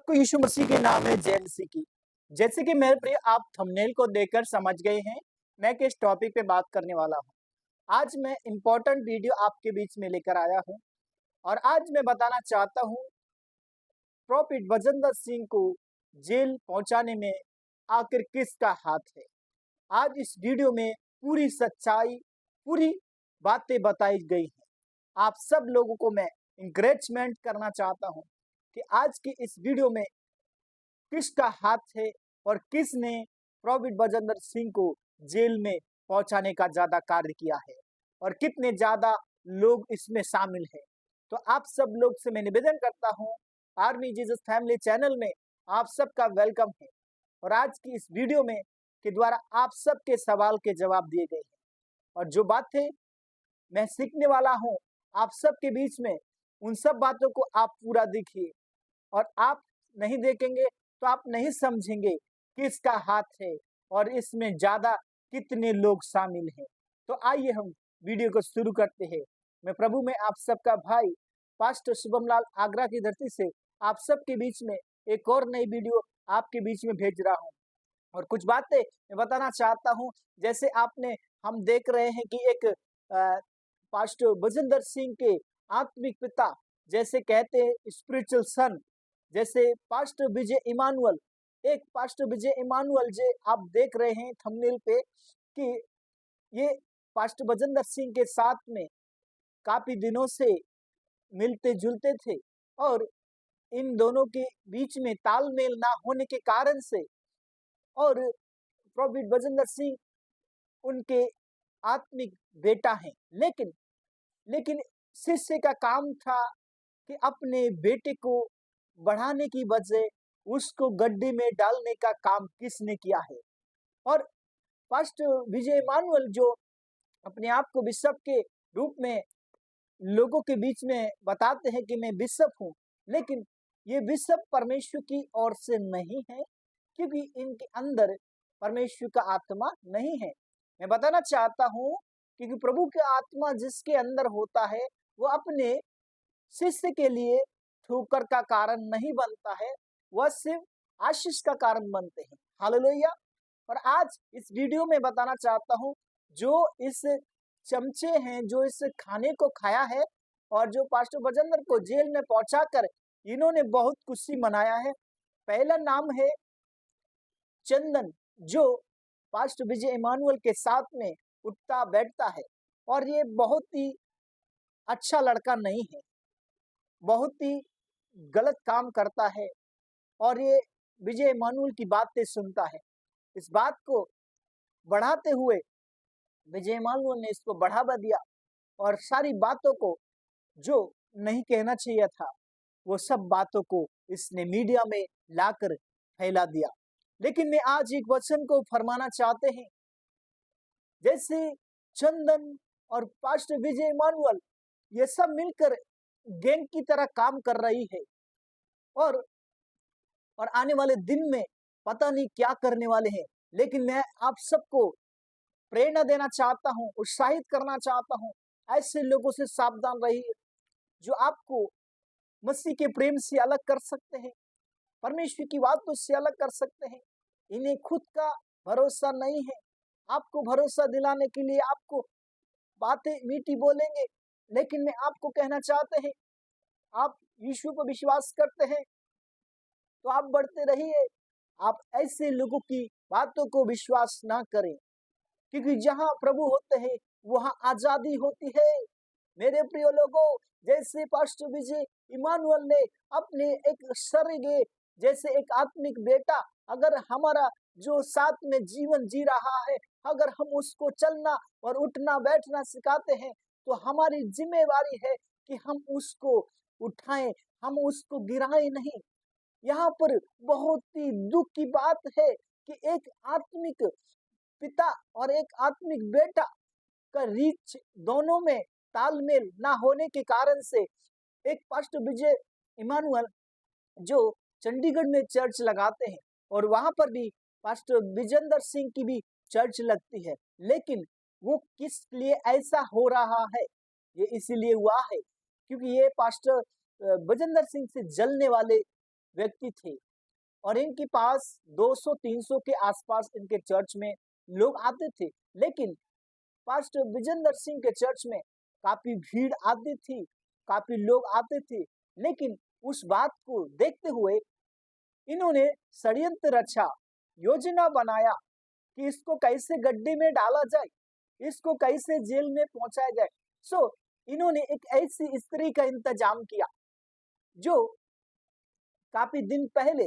सबको यीशु मसीह के नाम है जय मसीह की। जैसे कि मेरे प्रिय आप थंबनेल को देखकर समझ गए हैं, मैं किस टॉपिक पे बात करने वाला हूँ। आज मैं इम्पोर्टेंट वीडियो आपके बीच में लेकर आया हूँ और आज मैं बताना चाहता हूँ प्रॉफिट बजेंद्र सिंह को जेल पहुंचाने में आखिर किसका हाथ है। आज इस वीडियो में पूरी सच्चाई, पूरी बातें बताई गई हैं। आप सब लोगों को मैं इंकरेजमेंट करना चाहता हूँ कि आज की इस वीडियो में किसका हाथ है और किसने प्रॉफिट बजेंद्र सिंह को जेल में पहुंचाने का ज्यादा कार्य किया है और कितने ज्यादा लोग इसमें शामिल हैं। तो आप सब लोग से मैं निवेदन करता हूं, आर्मी जीसस फैमिली चैनल में आप सबका वेलकम है और आज की इस वीडियो में के द्वारा आप सबके सवाल के जवाब दिए गए हैं और जो बातें मैं सीखने वाला हूं आप सबके बीच में, उन सब बातों को आप पूरा देखिए और आप नहीं देखेंगे तो आप नहीं समझेंगे किसका हाथ है और इसमें ज्यादा कितने लोग शामिल हैं। तो आइए हम वीडियो को शुरू करते हैं। मैं प्रभु में आप सबका भाई पास्टर शुभम लाल आगरा की धरती से आप सबके बीच में एक और नई वीडियो आपके बीच में भेज रहा हूं और कुछ बातें मैं बताना चाहता हूं। जैसे आपने हम देख रहे हैं कि एक पास्टर बजेंद्र सिंह के आत्मिक पिता, जैसे कहते हैं स्पिरिचुअल सन, जैसे पास्टर विजय इमानुअल, एक पास्टर विजय इमानुअल जो आप देख रहे हैं थंबनेल पे कि ये पास्टर बजेंद्र सिंह के साथ में काफी दिनों से मिलते जुलते थे और इन दोनों के बीच में तालमेल ना होने के कारण से और प्रॉफिट बजेंद्र सिंह उनके आत्मिक बेटा हैं, लेकिन शिष्य का काम था कि अपने बेटे को बढ़ाने की बजाय उसको गड्ढे में डालने का काम किसने किया है। और पास्टर विजय इमानुअल जो अपने आप को बिशप के रूप में लोगों के बीच में बताते हैं कि मैं बिशप हूँ, लेकिन ये बिशप परमेश्वर की ओर से नहीं है क्योंकि इनके अंदर परमेश्वर का आत्मा नहीं है। मैं बताना चाहता हूँ क्योंकि प्रभु का आत्मा जिसके अंदर होता है वो अपने शिष्य के लिए ठोकर का कारण नहीं बनता है, वह सिर्फ आशीष का कारण बनते हैं। हालेलुया। और आज इस वीडियो में बताना चाहता हूं जो इस चमचे हैं, जो इस खाने को खाया है और जो पास्टर बजेंद्र को जेल में पहुंचाकर इन्होंने बहुत खुशी मनाया है। पहला नाम है चंदन, जो पास्टर विजय इमानुअल के साथ में उठता बैठता है और ये बहुत ही अच्छा लड़का नहीं है, बहुत ही गलत काम करता है और ये विजय इमानुअल की बातें सुनता है। इस बात को बढ़ाते हुए विजय इमानुअल ने इसको बढ़ावा दिया और सारी बातों को जो नहीं कहना चाहिए था वो सब बातों को इसने मीडिया में लाकर फैला दिया। लेकिन मैं आज एक वचन को फरमाना चाहते हैं, जैसे चंदन और पास्टर विजय इमानुअल ये सब मिलकर गैंग की तरह काम कर रही है और आने वाले दिन में पता नहीं क्या करने वाले हैं। लेकिन मैं आप सबको प्रेरणा देना चाहता हूं, उत्साहित करना चाहता हूं, ऐसे लोगों से सावधान रहिए जो आपको मसीह के प्रेम से अलग कर सकते हैं, परमेश्वर की बातों से अलग कर सकते हैं। इन्हें खुद का भरोसा नहीं है, आपको भरोसा दिलाने के लिए आपको बातें मीठी बोलेंगे, लेकिन मैं आपको कहना चाहते हैं आप यीशु पर विश्वास करते हैं तो आप बढ़ते रहिए। आप ऐसे लोगों की बातों को विश्वास ना करें क्योंकि जहां प्रभु होते हैं वहां आजादी होती है। मेरे प्रिय लोगों, जैसे पास्टर विजय इमानुअल ने अपने एक सर्गे जैसे एक आत्मिक बेटा, अगर हमारा जो साथ में जीवन जी रहा है, अगर हम उसको चलना और उठना बैठना सिखाते हैं तो हमारी जिम्मेवारी है कि हम उसको उठाएं, हम उसको गिराएं नहीं। यहाँ पर बहुत ही दुख की बात है कि एक आत्मिक पिता और एक आत्मिक बेटा का रीच दोनों में तालमेल ना होने के कारण से एक पास्टर विजय इमानुअल जो चंडीगढ़ में चर्च लगाते हैं और वहां पर भी पास्टर विजेंद्र सिंह की भी चर्च लगती है, लेकिन वो किस लिए ऐसा हो रहा है, ये इसीलिए हुआ है क्योंकि ये पास्टर विजेंद्र सिंह से जलने वाले व्यक्ति थे और इनके पास 200-300 के आसपास इनके चर्च में लोग आते थे। लेकिन पास्टर विजेंद्र सिंह के चर्च में काफी भीड़ आती थी, काफी लोग आते थे। लेकिन उस बात को देखते हुए इन्होंने षड्यंत्र रचा, योजना बनाया कि इसको कैसे गड्ढे में डाला जाए, इसको कैसे जेल में पहुंचाया जाए। सो इन्होंने एक ऐसी स्त्री का इंतजाम किया जो काफी दिन पहले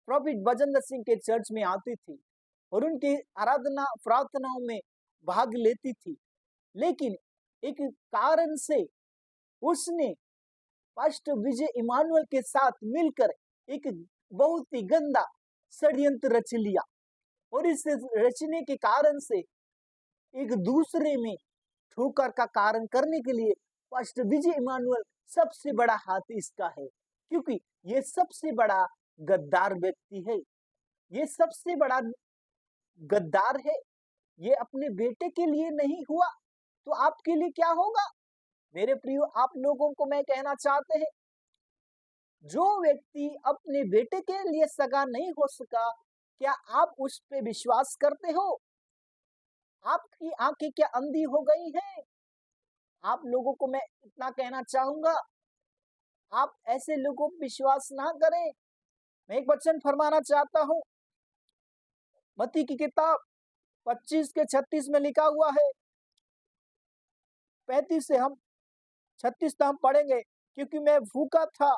प्रॉफिट विजेंद्र सिंह के चर्च में आती थी और उनकी आराधना प्रार्थनाओं में भाग लेती थी। लेकिन एक कारण से उसने पास्टर विजय इमानुएल के साथ मिलकर एक बहुत ही गंदा षड्यंत्र रच लिया और इस रचने के कारण से एक दूसरे में ठोकर का कारण करने के लिए पास्टर विजय इमानुएल सबसे बड़ा हाथ इसका है, क्योंकि ये सबसे बड़ा गद्दार व्यक्ति है, ये सबसे बड़ा गद्दार है। ये अपने बेटे के लिए नहीं हुआ तो आपके लिए क्या होगा? मेरे प्रियो, आप लोगों को मैं कहना चाहते हैं, जो व्यक्ति अपने बेटे के लिए सगा नहीं हो सका, क्या आप उस पे विश्वास करते हो? आपकी आंखें क्या अंधी हो गई हैं? आप लोगों को मैं इतना कहना चाहूंगा, आप ऐसे लोगों पर विश्वास ना करें। मैं एक वचन फरमाना चाहता हूं, मत्ती की किताब 25 के 36 में लिखा हुआ है, 35 से हम 36 तक हम पढ़ेंगे। क्योंकि मैं भूखा था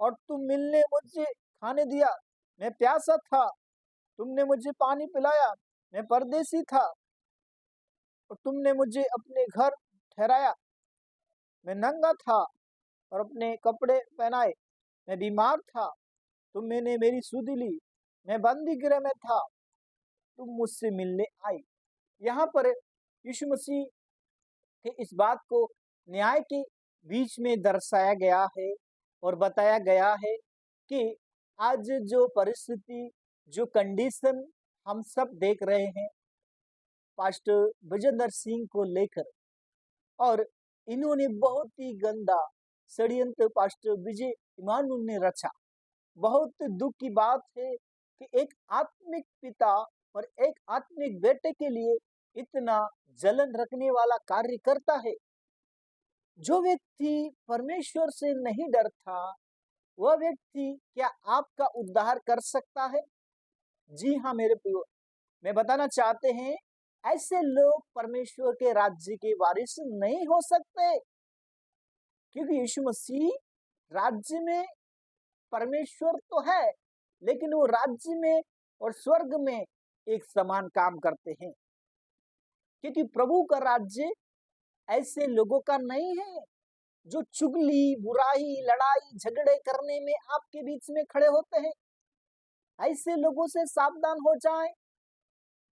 और तुम मिलने मुझे खाने दिया, मैं प्यासा था तुमने मुझे पानी पिलाया, मैं परदेसी था और तुमने मुझे अपने घर ठहराया, मैं नंगा था और अपने कपड़े पहनाए, मैं बीमार था तुमने मेरी सुधि ली, मैं बंदी गृह में था तुम मुझसे मिलने आए। यहाँ पर यीशु मसीह के इस बात को न्याय के बीच में दर्शाया गया है और बताया गया है कि आज जो परिस्थिति, जो कंडीशन हम सब देख रहे हैं पास्टर विजेंद्र सिंह को लेकर, और इन्होंने बहुत ही गंदा षड्यंत्र पास्टर विजय इमानुएल ने रचा। बहुत दुख की बात है कि एक आत्मिक पिता और एक आत्मिक बेटे के लिए इतना जलन रखने वाला कार्य करता है। जो व्यक्ति परमेश्वर से नहीं डरता, वह व्यक्ति क्या आपका उद्धार कर सकता है? जी हाँ मेरे प्रियो, मैं बताना चाहते हैं, ऐसे लोग परमेश्वर के राज्य के वारिस नहीं हो सकते, क्योंकि यीशु मसीह राज्य में परमेश्वर तो है, लेकिन वो राज्य में और स्वर्ग में एक समान काम करते हैं। क्योंकि प्रभु का राज्य ऐसे लोगों का नहीं है जो चुगली, बुराई, लड़ाई झगड़े करने में आपके बीच में खड़े होते हैं। ऐसे लोगों से सावधान हो जाएं,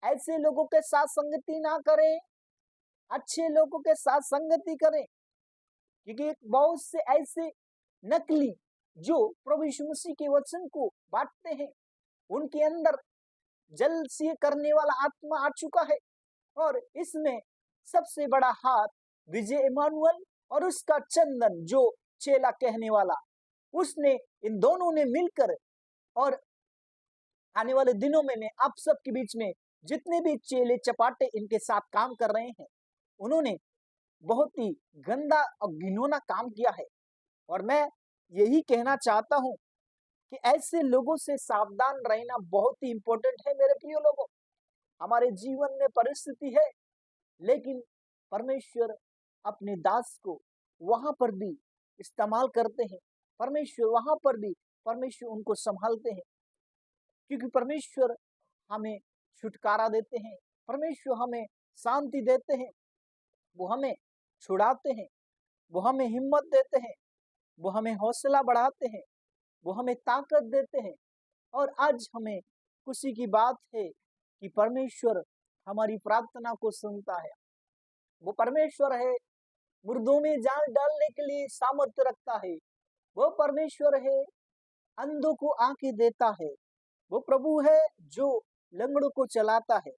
ऐसे लोगों के साथ संगति ना करें, अच्छे लोगों के साथ संगति करें। क्योंकि बहुत से ऐसे नकली जो प्रभु यीशु मसीह के वचन को बांटते हैं, उनके अंदर जलसी करने वाला आत्मा आ चुका है और इसमें सबसे बड़ा हाथ विजय इमानुएल और उसका चंदन जो चेला कहने वाला, उसने, इन दोनों ने मिलकर, और आने वाले दिनों में आप सबके बीच में जितने भी चेले चपाटे इनके साथ काम कर रहे हैं, उन्होंने बहुत ही गंदा और घिनौना काम किया है। और मैं यही कहना चाहता हूं कि ऐसे लोगों से सावधान रहना बहुत ही इंपॉर्टेंट है मेरे प्रिय लोगों। हमारे जीवन में परिस्थिति है, लेकिन परमेश्वर अपने दास को वहां पर भी इस्तेमाल करते हैं, परमेश्वर वहां पर भी परमेश्वर उनको संभालते हैं, क्योंकि परमेश्वर हमें छुटकारा देते हैं, परमेश्वर हमें शांति देते हैं, वो हमें छुड़ाते हैं, वो हमें हिम्मत देते हैं, वो हमें हौसला बढ़ाते हैं, वो हमें ताकत देते हैं। और आज हमें खुशी की बात है कि परमेश्वर हमारी प्रार्थना को सुनता है। वो परमेश्वर है, मुर्दों में जान डालने के लिए सामर्थ्य रखता है। वो परमेश्वर है, अंधों को आंखें देता है। वो प्रभु है जो लंगड़ों को चलाता है।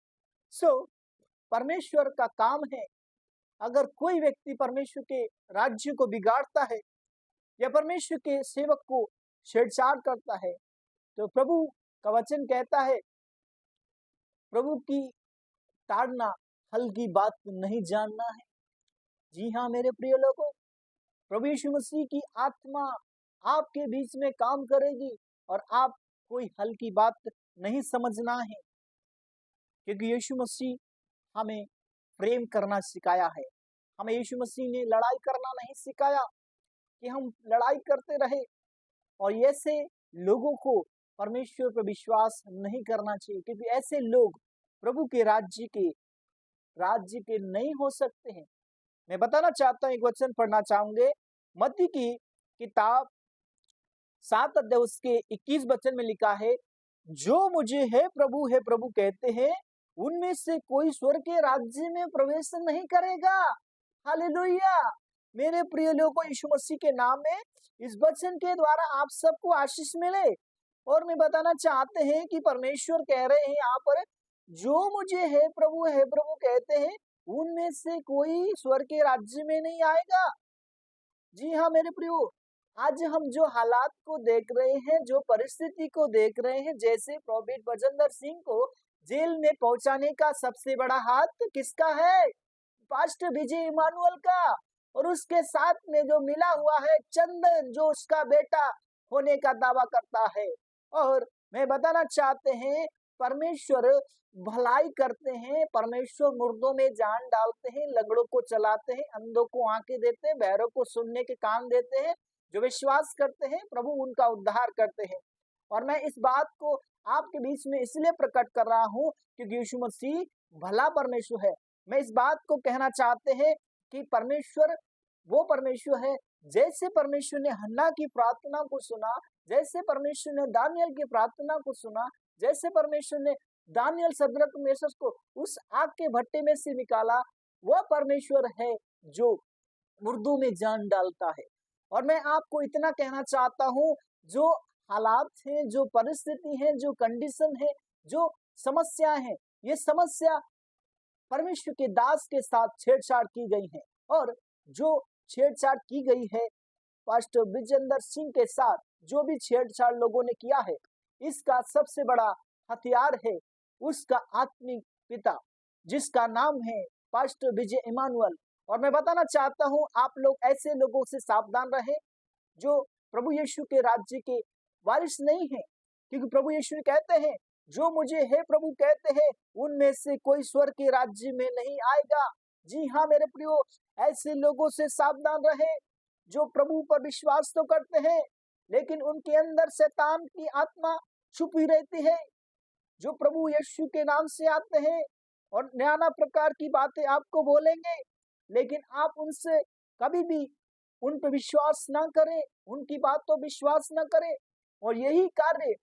परमेश्वर का काम है, अगर कोई व्यक्ति परमेश्वर के राज्य को बिगाड़ता है या परमेश्वर के सेवक को छेड़छाड़ करता है। तो प्रभु का वचन कहता है, प्रभु की ताड़ना हल्की बात नहीं जानना है। जी हाँ मेरे प्रिय लोगों, प्रभु यीशु मसीह की आत्मा आपके बीच में काम करेगी और आप कोई हल्की बात नहीं समझना है, क्योंकि यीशु मसीह हमें प्रेम करना सिखाया है। हमें यीशु मसीह ने लड़ाई करना नहीं सिखाया कि हम लड़ाई करते रहे, और ऐसे लोगों को परमेश्वर पर विश्वास नहीं करना चाहिए, क्योंकि ऐसे लोग प्रभु के राज्य के नहीं हो सकते हैं। मैं बताना चाहता हूँ, एक वचन पढ़ना चाहूंगे, मत्ती की किताब 7 अध्याय उसके 21 वचन में लिखा है, जो मुझे है प्रभु कहते हैं, उनमें से कोई स्वर्ग के राज्य में प्रवेश नहीं करेगा। हालेलुया। मेरे प्रिय लोगों, यीशु मसीह के नाम में इस वचन के द्वारा आप सबको आशीष मिले। और मैं बताना चाहते हैं कि परमेश्वर कह रहे हैं यहाँ पर, जो मुझे है प्रभु कहते हैं, उनमें से कोई स्वर्ग के राज्य में नहीं आएगा। जी हाँ मेरे प्रियो, आज हम जो हालात को देख रहे हैं, जो परिस्थिति को देख रहे हैं, जैसे प्रोफेट बजेंद्र सिंह को जेल में पहुंचाने का सबसे बड़ा हाथ किसका है? पास्टर विजय इमानुअल का। और उसके साथ में जो मिला हुआ है चंदन, जो उसका बेटा होने का दावा करता है। और मैं बताना चाहते हैं, परमेश्वर भलाई करते हैं, परमेश्वर मुर्दों में जान डालते हैं, लंगड़ों को चलाते हैं, अंधों को आंखें देते हैं, बहरों को सुनने के कान देते हैं। जो विश्वास करते हैं प्रभु उनका उद्धार करते हैं। और मैं इस बात को आपके बीच में इसलिए प्रकट कर रहा हूँ क्योंकि यीशु मसीह भला परमेश्वर है। मैं इस बात को कहना चाहते हैं कि परमेश्वर वो परमेश्वर है, जैसे परमेश्वर ने हन्ना की प्रार्थना को सुना, जैसे परमेश्वर ने दानियल की प्रार्थना को सुना, जैसे परमेश्वर ने दानियल शद्रक मेशक को उस आग के भट्टे में से निकाला, वह परमेश्वर है जो मुर्दों में जान डालता है। और मैं आपको इतना कहना चाहता हूँ, जो हालात हैं, जो परिस्थिति है, जो कंडीशन है, जो समस्या है, ये समस्या परमेश्वर के दास के साथ छेड़छाड़ की गई है। और जो छेड़छाड़ की गई है पास्टर विजेंद्र सिंह के साथ, जो भी छेड़छाड़ लोगों ने किया है, इसका सबसे बड़ा हथियार है उसका आत्मिक पिता, जिसका नाम है पास्टर विजय इमानुअल। और मैं बताना चाहता हूं, आप लोग ऐसे लोगों से सावधान रहे जो प्रभु यीशु के राज्य के वारिस नहीं है, क्योंकि प्रभु यीशु कहते हैं, जो मुझे है प्रभु कहते हैं, उनमें से कोई स्वर्ग के राज्य में नहीं आएगा। जी हाँ मेरे प्रियो, ऐसे लोगों से सावधान रहे जो प्रभु पर विश्वास तो करते हैं, लेकिन उनके अंदर शैतान की आत्मा छुपी रहती है। जो प्रभु यीशु के नाम से आते हैं और नाना प्रकार की बातें आपको बोलेंगे, लेकिन आप उनसे कभी भी उन पर विश्वास ना करें, उनकी बातों विश्वास ना करें। और यही कार्य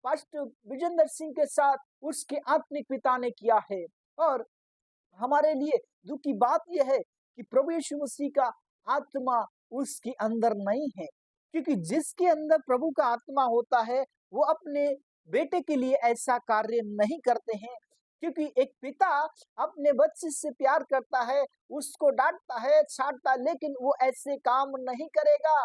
पास्टर विजेंद्र सिंह के साथ उसके आत्मिक पिता ने किया है। और हमारे लिए दुख की बात यह है कि प्रभु यीशु मसीह का आत्मा उसके अंदर नहीं है, क्योंकि जिसके अंदर प्रभु का आत्मा होता है वो अपने बेटे के लिए ऐसा कार्य नहीं करते हैं, क्योंकि एक पिता अपने बच्चे से प्यार करता है, उसको डांटता है, छांटता है, लेकिन वो ऐसे काम नहीं करेगा।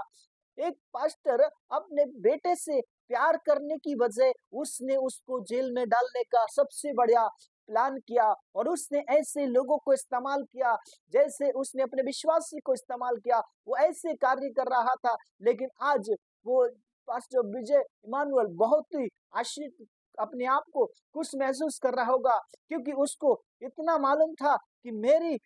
एक पास्टर अपने बेटे से प्यार करने की वजह उसने उसको जेल में डालने का सबसे बड़ा प्लान किया, और उसने ऐसे लोगों को इस्तेमाल किया जैसे उसने अपने विश्वासी को इस्तेमाल किया। वो ऐसे कार्य कर रहा था, लेकिन आज वो पास्टर विजय इमानुअल बहुत ही आश्रित अपने आप को खुश महसूस कर रहा होगा, क्योंकि उसको इतना मालूम था कि मेरी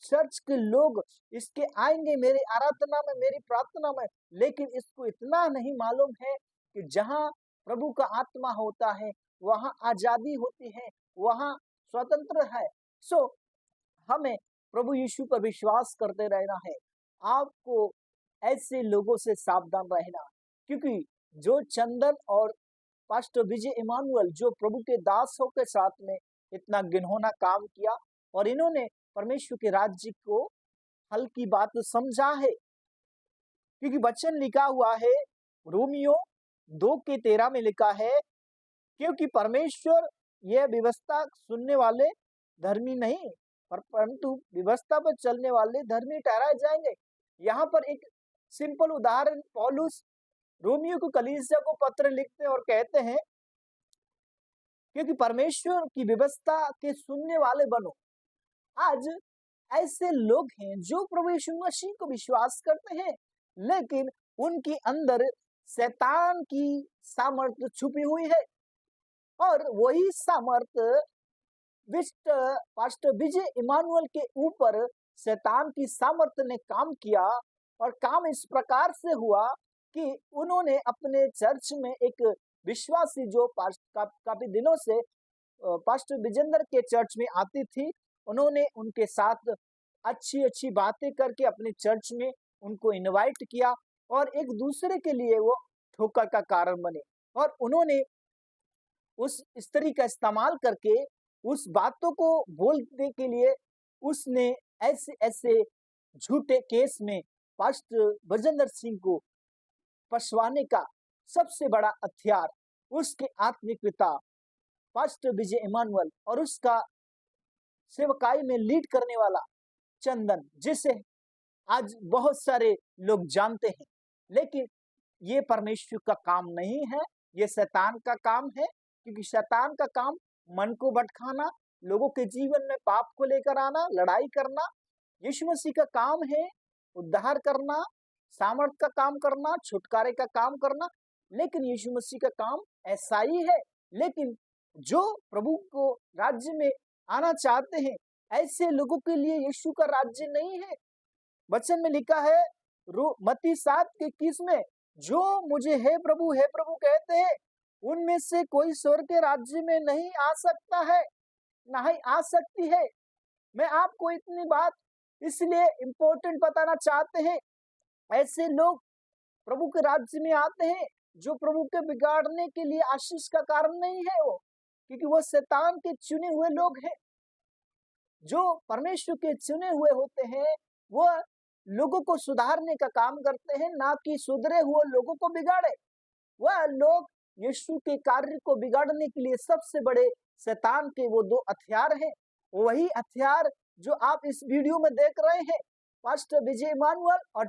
चर्च के लोग इसके आएंगे मेरी आराधना में, मेरी प्रार्थना में। लेकिन इसको इतना नहीं मालूम है कि जहाँ प्रभु का आत्मा होता है वहाँ आजादी होती है, वहाँ स्वतंत्र है। सो हमें प्रभु यीशु पर विश्वास करते रहना है। आपको ऐसे लोगों से सावधान रहना, क्योंकि जो चंदन और पास्टर विजय इमानुअल जो प्रभु के दासों के साथ में इतना घिनौना काम किया, और इन्होंने परमेश्वर के राज्य को हल्की बात समझा है, क्योंकि वचन लिखा हुआ है रोमियो 2:13 में लिखा है, क्योंकि परमेश्वर यह व्यवस्था सुनने वाले धर्मी नहीं परंतु व्यवस्था पर चलने वाले धर्मी ठहराए जाएंगे। यहाँ पर एक सिंपल उदाहरण पौलुस रोमियो को कलीसिया को पत्र लिखते हैं और कहते हैं, क्योंकि परमेश्वर की व्यवस्था के सुनने वाले बनो। आज ऐसे लोग हैं जो प्रभु यीशु मसीह को विश्वास करते हैं, लेकिन उनके अंदर शैतान की सामर्थ्य छुपी हुई है, और वही सामर्थ्य पास्टर विजय इमानुअल के ऊपर शैतान की सामर्थ्य ने काम किया। और काम इस प्रकार से हुआ कि उन्होंने अपने चर्च में एक विश्वासी जो काफी दिनों से पास्टर विजेंद्र के चर्च में आती थी, उन्होंने उनके साथ अच्छी अच्छी बातें करके अपने चर्च में उनको इनवाइट किया, और एक दूसरे के लिए वो ठोकर का कारण बने। और उन्होंने उस स्त्री का इस्तेमाल करके उस बातों को बोलने के लिए उसने ऐसे ऐसे झूठे केस में पास्टर बजेंद्र सिंह को फंसवाने का सबसे बड़ा हथियार उसके आत्मिक पिता पास्टर विजय इमानुअल और उसका सेवकाई में लीड करने वाला चंदन, जिसे आज बहुत सारे लोग जानते हैं। लेकिन ये परमेश्वर का काम नहीं है, ये शैतान का काम है, क्योंकि शैतान का काम मन को भटकाना, लोगों के जीवन में पाप को लेकर आना, लड़ाई करना। यीशु मसीह का काम है उद्धार करना, सामर्थ का काम करना, छुटकारे का काम करना। लेकिन यीशु मसीह का काम ऐसा ही है, लेकिन जो प्रभु को राज्य में आना चाहते हैं, ऐसे लोगों के लिए यीशु का राज्य नहीं है। वचन में लिखा है मत्ती 7:21 में, जो मुझे हे प्रभु कहते हैं, उनमें से कोई स्वर्ग के राज्य में नहीं आ सकता है, नहीं आ सकती है। मैं आपको इतनी बात इसलिए इम्पोर्टेंट बताना चाहते हैं, ऐसे लोग प्रभु के राज्य में आते हैं जो प्रभु के बिगाड़ने के लिए आशीष का कारण नहीं है वो, क्योंकि वो शैतान के चुने हुए लोग हैं। जो परमेश्वर के चुने हुए होते हैं वो लोगों को सुधारने का काम करते हैं, ना कि सुधरे हुए लोगों को बिगाड़े। वह लोग यीशु के कार्य को बिगाड़ने के लिए सबसे बड़े शैतान के वो दो हथियार हैं। वही हथियार जो आप इस वीडियो में देख रहे हैं, पास्टर विजय इमानुअल और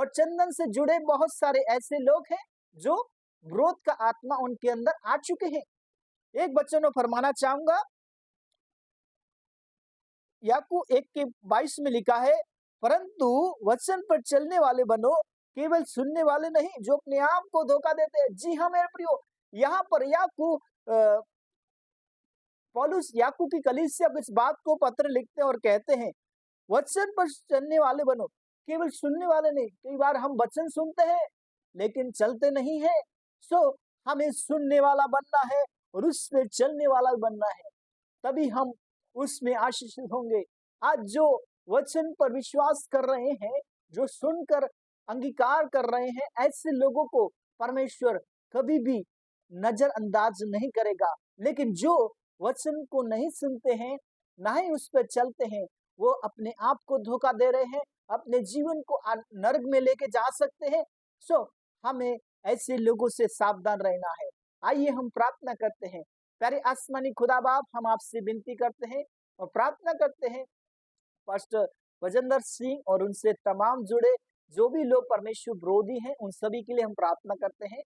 चंदन से जुड़े बहुत सारे ऐसे लोग हैं जो विरोध का आत्मा उनके अंदर आ चुके हैं। एक वचन में फरमाना चाहूंगा, याकूब 1:22 में लिखा है, परंतु वचन पर चलने वाले बनो, केवल सुनने वाले नहीं जो अपने आप को धोखा देते हैं। जी हाँ मेरे प्रियो, यहाँ पर पौलुस याकूब की कलीसिया इस बात को पत्र लिखते हैं और कहते हैं, वचन पर चलने वाले बनो, केवल सुनने वाले नहीं। कई बार हम वचन सुनते हैं लेकिन चलते नहीं है। हमें सुनने वाला बनना है और उस पर चलने वाला बनना है, तभी हम उसमें आशीषित होंगे। आज जो वचन पर विश्वास कर रहे हैं, जो सुनकर अंगीकार कर रहे हैं, ऐसे लोगों को परमेश्वर कभी भी नजरअंदाज नहीं करेगा। लेकिन जो वचन को नहीं सुनते हैं, ना ही उस पर चलते हैं, वो अपने आप को धोखा दे रहे हैं, अपने जीवन को नरक में लेके जा सकते हैं। हमें ऐसे लोगों से सावधान रहना है। आइए हम प्रार्थना करते हैं। प्यारे आसमानी खुदा बाप, हम आपसे विनती करते हैं और प्रार्थना करते हैं पास्टर बजेंद्र सिंह और उनसे तमाम जुड़े जो भी लोग परमेश्वर विरोधी हैं, उन सभी के लिए हम प्रार्थना करते हैं।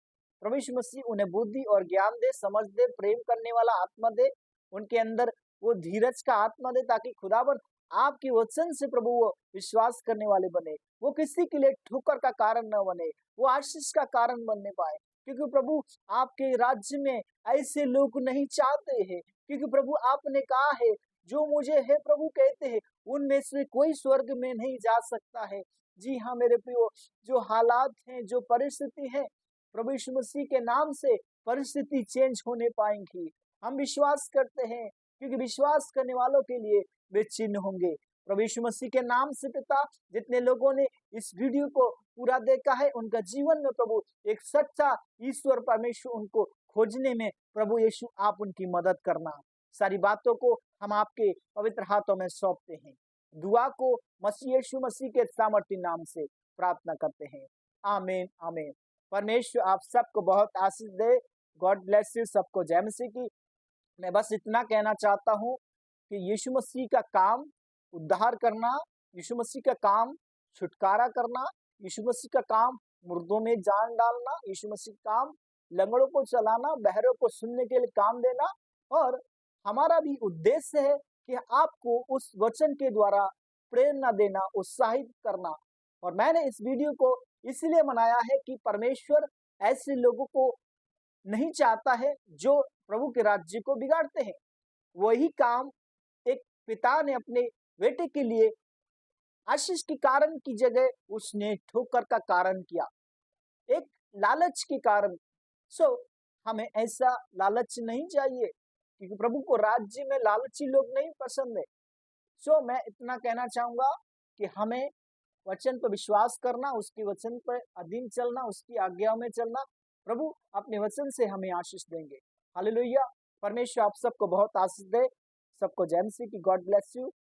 परमेश्वर मसीह उन्हें बुद्धि और ज्ञान दे, समझ दे, प्रेम करने वाला आत्मा दे, उनके अंदर वो धीरज का आत्मा दे, ताकि खुदावन आपके वचन से प्रभु वो विश्वास करने वाले बने, वो किसी के लिए ठोकर का कारण न बने, वो आशीष का कारण बनने पाए। क्योंकि प्रभु आपके राज्य में ऐसे लोग नहीं चाहते हैं, क्योंकि प्रभु आपने कहा है, जो मुझे हे प्रभु कहते हैं, उनमें से कोई स्वर्ग में नहीं जा सकता है। जी हाँ मेरे प्रियो, जो हालात हैं, जो परिस्थिति है, प्रभु यीशु मसीह के नाम से परिस्थिति चेंज होने पाएंगी। हम विश्वास करते हैं, क्योंकि विश्वास करने वालों के लिए वे चिन्ह होंगे। प्रभु यीशु मसीह के नाम से पिता, जितने लोगों ने इस वीडियो को पूरा देखा है, उनका जीवन में प्रभु एक सच्चा ईश्वर परमेश्वर उनको खोजने में प्रभु यीशु आप उनकी मदद करना। सारी बातों को हम आपके पवित्र हाथों में सौंपते हैं। दुआ को मसीह यीशु मसीह के सामर्थ्य नाम से प्रार्थना करते हैं। आमीन आमीन। परमेश्वर आप सबको बहुत आशीष दे। God bless you. सबको जय मसीह की। मैं बस इतना कहना चाहता हूँ कि यीशु मसीह का काम उद्धार करना, यीशु मसीह का काम छुटकारा करना, यीशु मसीह का काम मुर्दों में जान डालना, यीशु मसीह काम, लंगड़ों को चलाना, बहरों को सुनने के लिए काम देना। और हमारा भी उद्देश्य है कि आपको उस वचन के द्वारा प्रेरणा देना, उत्साहित करना। और मैंने इस वीडियो को इसलिए बनाया है कि परमेश्वर ऐसे लोगों को नहीं चाहता है जो प्रभु के राज्य को बिगाड़ते हैं। वही काम एक पिता ने अपने बेटे के लिए आशीष के कारण की जगह उसने ठोकर का कारण किया, एक लालच के कारण। सो हमें ऐसा लालच नहीं चाहिए, क्योंकि प्रभु को राज्य में लालची लोग नहीं पसंद है। सो मैं इतना कहना चाहूंगा कि हमें वचन पर विश्वास करना, उसके वचन पर अधीन चलना, उसकी आज्ञाओं में चलना। प्रभु अपने वचन से हमें आशीष देंगे। हालेलुया। परमेश्वर आप सबको बहुत आशीष दे। सबको जय मसीह की। God bless you.